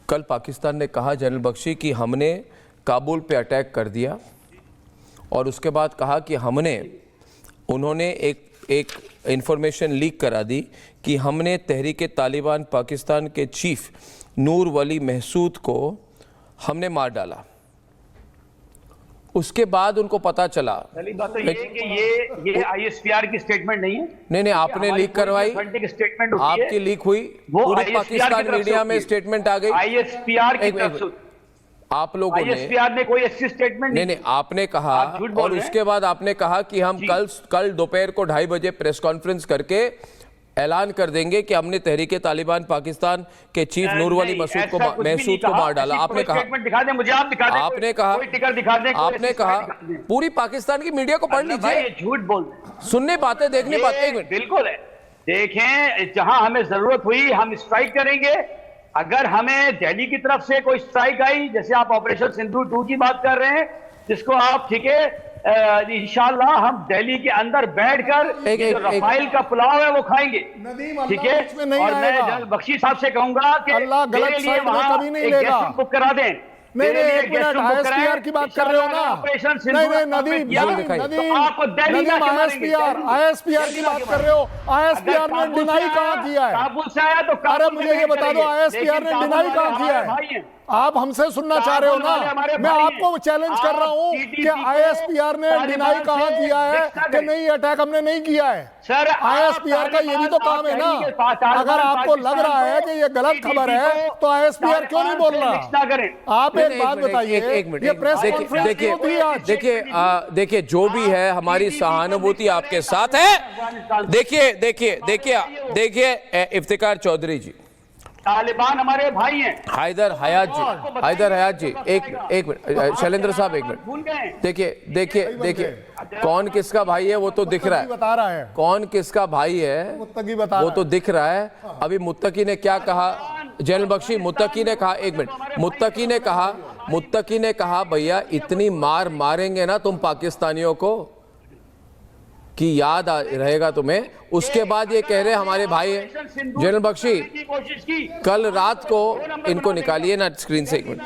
कल पाकिस्तान ने कहा जनरल बख्शी कि हमने काबुल पे अटैक कर दिया और उसके बाद कहा कि उन्होंने एक इंफॉर्मेशन लीक करा दी कि हमने तहरीक तालिबान पाकिस्तान के चीफ नूर वली महसूद को हमने मार डाला। उसके बाद उनको पता चला। पहली बात तो ये कि ये आईएसपीआर की स्टेटमेंट नहीं है। नहीं, आपने लीक करवाई, स्टेटमेंट आपकी लीक हुई, पूरी पाकिस्तान मीडिया में स्टेटमेंट आ गई आईएसपीआर की तरफ से। आप लोगों ने आईएसपीआर ने कोई ऐसी स्टेटमेंट नहीं, आपने कहा और उसके बाद आपने कहा कि हम कल दोपहर को 2:30 बजे प्रेस कॉन्फ्रेंस करके ऐलान कर देंगे कि हमने तहरीके तालिबान पाकिस्तान के चीफ नूर वली महसूद को मार डाला। आपने कहा, दिखा दें मुझे, आप दिखा दें, आपने कहा, टिकर दिखा दें, आपने कहा पूरी पाकिस्तान की मीडिया को पढ़ लीजिए, झूठ बोल सुनने पाते देखने पाते। बिल्कुल है, देखें जहां हमें जरूरत हुई हम स्ट्राइक करेंगे। अगर हमें दिल्ली की तरफ से कोई स्ट्राइक आई, जैसे आप ऑपरेशन सिंदूर 2 की बात कर रहे हैं, जिसको आप ठीक है इंशाल्लाह हम दिल्ली के अंदर बैठकर जो रफाइल का पुलाव है वो खाएंगे, ठीक है। और मैं जनरल बख्शी साहब से कहूंगा कि मेरे लिए वहां एक गेस्ट बुक करा दें। नहीं, एक मिनट, आईएसपीआर की बात कर रहे हो ना? नहीं, नदीम आईएसपीआर की बात कर रहे हो। आईएसपीआर ने डिनाई कहाँ किया है? काबुल से आया तो अरे मुझे ये बता दो, आईएसपीआर ने डिनाई कहाँ किया है? आप हमसे सुनना चाह रहे हो ना? मैं आपको चैलेंज कर रहा हूं कि आईएसपीआर ने डिनाई कहाँ किया है कि नहीं, अटैक हमने नहीं किया है। सर आईएसपीआर का ये भी तो काम है ना। अगर आपको लग रहा है कि ये गलत खबर है तो आईएसपीआर क्यों नहीं बोल रहा? आप एक बात बताइए, ये प्रेस कॉन्फ्रेंस देखिए जो भी है हमारी सहानुभूति आपके साथ है। देखिए इफ्तिकार चौधरी जी, तालिबान हमारे भाई हैं। हैदर हयात जी एक मिनट, शैलेंद्र साहब एक मिनट। देखिए कौन किसका भाई है वो तो दिख रहा है, बता रहा है कौन किसका भाई है वो तो दिख रहा है। अभी मुत्तकी ने क्या कहा, जनरल बख्शी, मुत्तकी ने कहा, एक मिनट, मुत्तकी ने कहा भैया इतनी मार मारेंगे ना तुम पाकिस्तानियों को कि याद रहेगा तुम्हें। उसके बाद ये कह रहे हमारे भाई हैं। जनरल बख्शी, कल रात को इनको निकालिए ना स्क्रीन से, एक मिनट,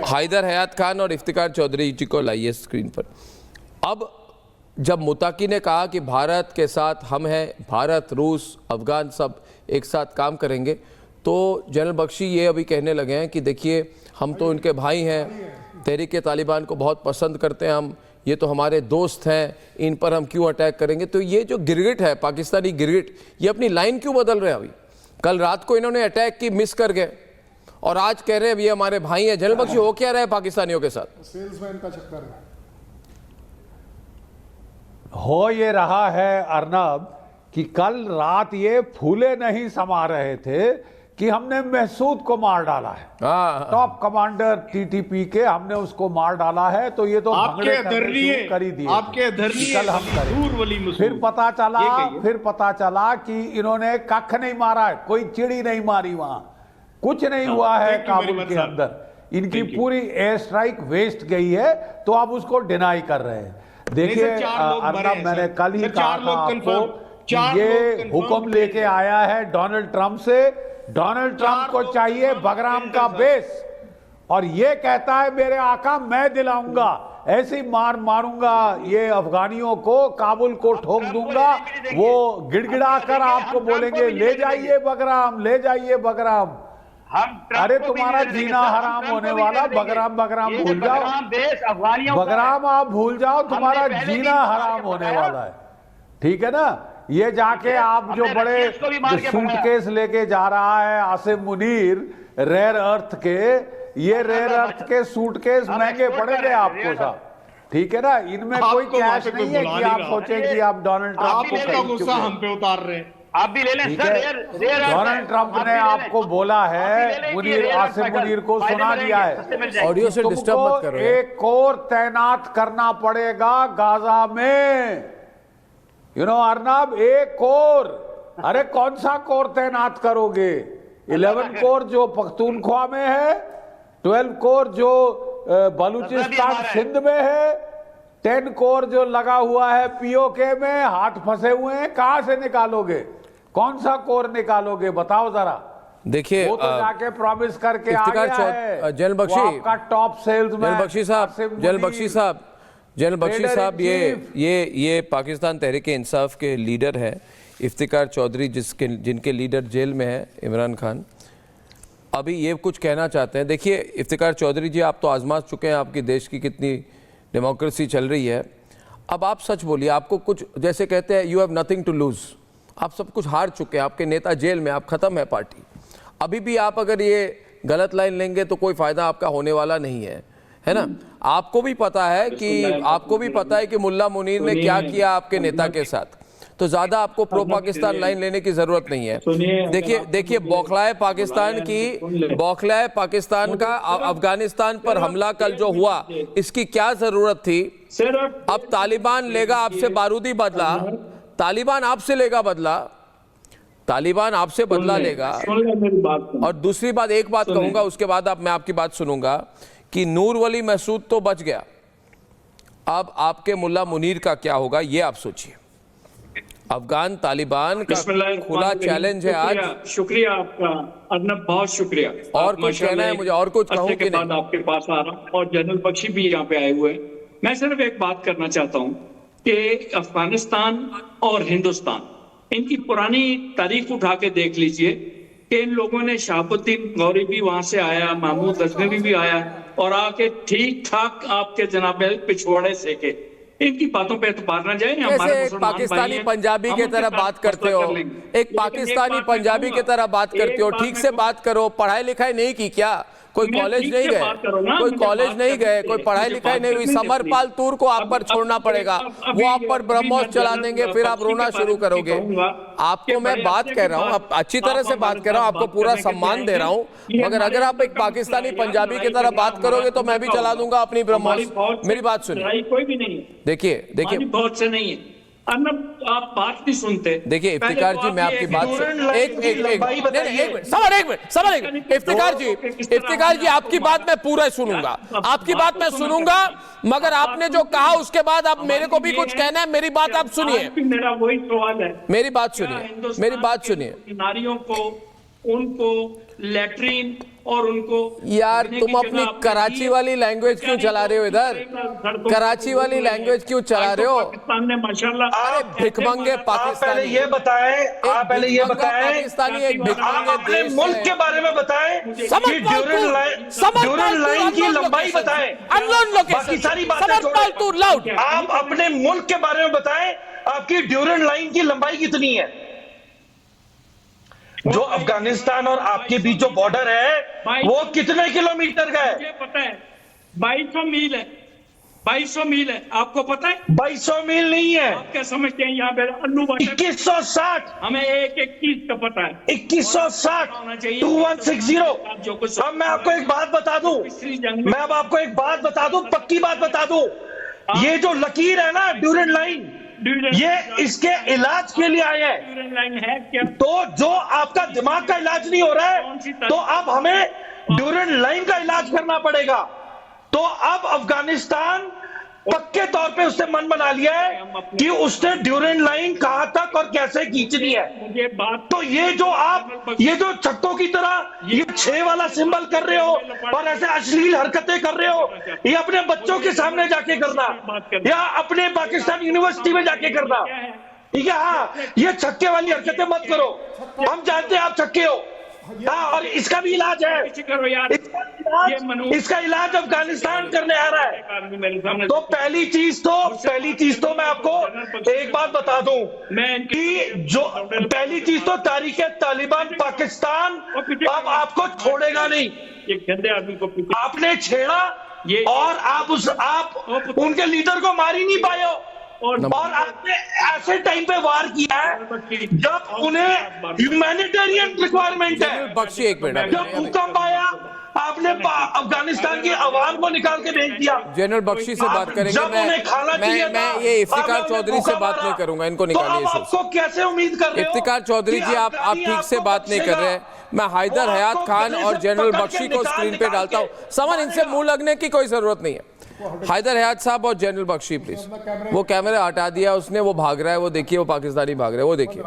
हैदर हयात खान और इफ्तिकार चौधरी जी को लाइए स्क्रीन पर। अब जब मुत्तकी ने कहा कि भारत के साथ हम हैं, भारत, रूस, अफगान सब एक साथ काम करेंगे, तो जनरल बख्शी ये अभी कहने लगे हैं कि देखिए हम तो इनके भाई हैं, तहरीके तालिबान को बहुत पसंद करते हैं हम, ये तो हमारे दोस्त हैं, इन पर हम क्यों अटैक करेंगे। तो ये जो गिरगिट है, पाकिस्तानी गिरगिट, ये अपनी लाइन क्यों बदल रहे हैं? अभी कल रात को इन्होंने अटैक की, मिस कर गए, और आज कह रहे हैं ये हमारे भाई हैं। जनरल बख्शी, हो क्या रहा है पाकिस्तानियों के साथ? सेल्समैन का चक्कर है। हो ये रहा है अर्नब कि कल रात ये फूले नहीं समा रहे थे कि हमने महसूद को मार डाला है, टॉप कमांडर टीटीपी के, हमने उसको मार डाला है। तो ये तो आपके धरनीय करी दिए, आपके धरनीय कल हम करें। फिर पता चला कि इन्होंने कख नहीं मारा है, कोई चिड़ी नहीं मारी, वहां कुछ नहीं हुआ है काबुल के अंदर। इनकी पूरी एयर स्ट्राइक वेस्ट गई है, तो आप उसको डिनाई कर रहे हैं। देखिए अर्नब, मैंने कल ही कहा था आपको, ये हुक्म लेके आया है डोनाल्ड ट्रंप से। डोनाल्ड ट्रंप को चाहिए बगराम का बेस, और ये कहता है मेरे आका मैं दिलाऊंगा, ऐसी मार मारूंगा ये अफगानियों को, काबुल को ठोक दूंगा। वो गिड़गिड़ा कर आपको बोलेंगे ले जाइए बगराम, ले जाइए बगराम। अरे तुम्हारा जीना हराम होने वाला, बगराम भूल जाओ, बगराम आप भूल जाओ, तुम्हारा जीना हराम होने वाला है, ठीक है ना। ये जाके आप जो बड़े सूटकेस लेके जा रहा है आसिम मुनीर, रेयर अर्थ के, ये रेयर अर्थ के सूटकेस महंगे पड़ेंगे आपको साहब, ठीक है ना। इनमें कोई कैश नहीं है कि आप सोचें कि आप डोनाल्ड ट्रंप को गुस्सा हम पे उतार रहे हैं। आप भी ले लें सर, डोनाल्ड ट्रंप ने आपको बोला है, मुनीर, आसिम मुनीर को सुना दिया है, ऑडियो से डिस्टर्ब मत करो। एक और तैनात करना पड़ेगा गाजा में, अर्नब, एक कोर। अरे कौन सा कोर तैनात करोगे? 11 कोर जो पख्तूनख्वा में है, 12 कोर जो बलूचिस्तान सिंध में है, 10 कोर जो लगा हुआ है पीओके में, हाथ फंसे हुए हैं, कहां से निकालोगे? कौन सा कोर निकालोगे बताओ जरा। देखिए वो तो जाके प्रॉमिस करके आ इफ्तिकार गया है। जनरल बख्शी, वो आपका टॉप सेल्समैन जनरल बख्शी साहब, जनरल बख्शी साहब, ये पाकिस्तान तहरीक इंसाफ के लीडर हैं इफ्तिकार चौधरी, जिनके लीडर जेल में है इमरान खान। अभी ये कुछ कहना चाहते हैं। देखिए इफ्तिकार चौधरी जी, आप तो आजमा चुके हैं आपकी देश की कितनी डेमोक्रेसी चल रही है। अब आप सच बोलिए, आपको कुछ, जैसे कहते हैं you have nothing to lose, आप सब कुछ हार चुके हैं, आपके नेता जेल में, आप खत्म है पार्टी। अभी भी आप अगर ये गलत लाइन लेंगे तो कोई फायदा आपका होने वाला नहीं है ना। आपको भी पता है कि मुल्ला मुनीर ने क्या किया आपके नेता के साथ, तो ज्यादा आपको प्रो पाकिस्तान लाइन लेने की जरूरत नहीं है। देखिए बौखलाए पाकिस्तान का अफगानिस्तान पर हमला कल जो हुआ, इसकी क्या जरूरत थी। अब तालिबान लेगा आपसे बारूदी बदला, तालिबान आपसे लेगा बदला, तालिबान आपसे बदला लेगा। और दूसरी बात, एक बात कहूंगा, उसके बाद मैं आपकी बात सुनूंगा, कि नूर वली महसूद तो बच गया, अब आपके मुल्ला मुनीर का क्या होगा, ये आप सोचिए। अफगान तालिबान का खुला चैलेंज है आज। शुक्रिया आपका अर्नब, बहुत शुक्रिया। और कुछ कहना है मुझे, और कुछ कहूं कि नहीं? आपके पास आ रहा हूं, और जनरल बख्शी भी यहाँ पे आए हुए हैं। मैं सिर्फ एक बात करना चाहता हूँ कि अफगानिस्तान और हिंदुस्तान, इनकी पुरानी तारीख उठा के देख लीजिए कि इन लोगों ने, शहाबुद्दीन गौरी भी वहां से आया, महमूद गजनवी भी आया, और आके ठीक ठाक आपके जनाबे पिछवाड़े से के, इनकी बातों पे एतबार ना जाए। कैसे एक पाकिस्तानी पंजाबी की तरह बात करते हो, एक पाकिस्तानी पंजाबी की तरह बात करते हो, ठीक से बात करो। पढ़ाई लिखाई नहीं की क्या? कोई कॉलेज नहीं गए, कोई पढ़ाई लिखाई नहीं हुई। समरपाल तूर को आप पर छोड़ना पड़ेगा, वो आप पर ब्रह्मोस चला देंगे, फिर आप रोना शुरू करोगे। आपको मैं बात कह रहा हूँ, अच्छी तरह से बात कर रहा हूँ, आपको पूरा सम्मान दे रहा हूँ, मगर अगर आप एक पाकिस्तानी पंजाबी की तरह बात करोगे तो मैं भी चला दूंगा अपनी ब्रह्मोस। मेरी बात सुनिए, कोई भी नहीं, देखिए बहुत से नहीं है। आप बात नहीं सुनते। देखिए इफ्तिकार जी, मैं आपकी बात इफ्तिकार जी आपकी बात मैं पूरा सुनूंगा, आपकी बात मैं सुनूंगा, मगर आपने जो कहा उसके बाद आप मेरे को भी कुछ कहना है। मेरी बात आप सुनिए, मेरा वही सवाल है, मेरी बात सुनिए। नारियों को, उनको लैट्रीन और उनको, यार तुम अपनी कराची वाली लैंग्वेज क्यों चला रहे हो इधर? कराची वाली लैंग्वेज क्यों चला रहे हो? पाकिस्तान ने माशाल्लाह, अरे भिखमंगे पाकिस्तानी, ये बताएं, आप पहले ये बताएं, पाकिस्तानी एक भिखमंगे अपने देश मुल्क के बारे में बताएं, कि ड्यूरल लाइन की लंबाई बताएं, बाकी सारी बातें छोड़ें। आप अपने मुल्क के बारे में बताएं, आपकी ड्यूरल लाइन की लंबाई कितनी है? जो अफगानिस्तान और आपके बीच जो बॉर्डर है वो कितने किलोमीटर का है? मुझे पता है 2200 मील है, 2200 मील है, आपको पता है? 2200 मील नहीं है, आप क्या समझते हैं? यहाँ पे 2160, हमें 121 का पता है। 2160 2160। अब मैं आपको एक बात बता दूं, पक्की बात बता दूं, ये जो लकीर है ना ड्यूरल लाइन, ये इसके इलाज के लिए आए हैं। तो जो आपका दिमाग का इलाज नहीं हो रहा है, तो अब हमें ड्यूरल लाइन का इलाज करना पड़ेगा। तो अब अफगानिस्तान पक्के तौर पे उसने मन बना लिया है कि उसने ड्यूरल लाइन कहां तक और कैसे खींचनी है। तो ये जो छक्कों की तरह ये 6 वाला सिंबल कर रहे हो और ऐसे अश्लील हरकतें कर रहे हो, ये अपने बच्चों के सामने जाके करना या अपने पाकिस्तान यूनिवर्सिटी में जाके करना, ठीक है? हाँ, ये छक्के वाली हरकतें मत करो, हम जानते हैं आप छक्के हो। हाँ, और इसका भी इलाज है, इसका इलाज अफगानिस्तान करने आ रहा है। तो पहली चीज तो मैं आपको एक बात बता दूं कि जो पहली चीज तो तारीख तालिबान पाकिस्तान अब आपको छोड़ेगा नहीं। एक गंदे आदमी को आपने छेड़ा और आप उनके लीडर को मार ही नहीं पाए हो, और आपने ऐसे टाइम पे वार किया है जब उन्हें ह्यूमैनिटेरियन रिक्वायरमेंट है। बख्शी एक मिनट, जब भूकंप आया आपने अफगानिस्तान की आवाम को निकाल के भेज दिया। जनरल बख्शी से बात करेंगे। मैं ये इफ्तिकार चौधरी से बात नहीं करूंगा, इनको निकालिए। आपको कैसे उम्मीद कर रहे हो? इफ्तिकार चौधरी जी आप ठीक से बात नहीं कर रहे हैं। मैं हैदर हयात खान और जनरल बख्शी को स्क्रीन पे डालता हूँ। समन, इनसे मुंह लगने की कोई जरूरत नहीं है। हैदर हयात साहब और जनरल बख्शी प्लीज। वो कैमरा हटा दिया उसने, वो भाग रहा है, वो देखिए, वो पाकिस्तानी भाग रहा है, वो देखिए।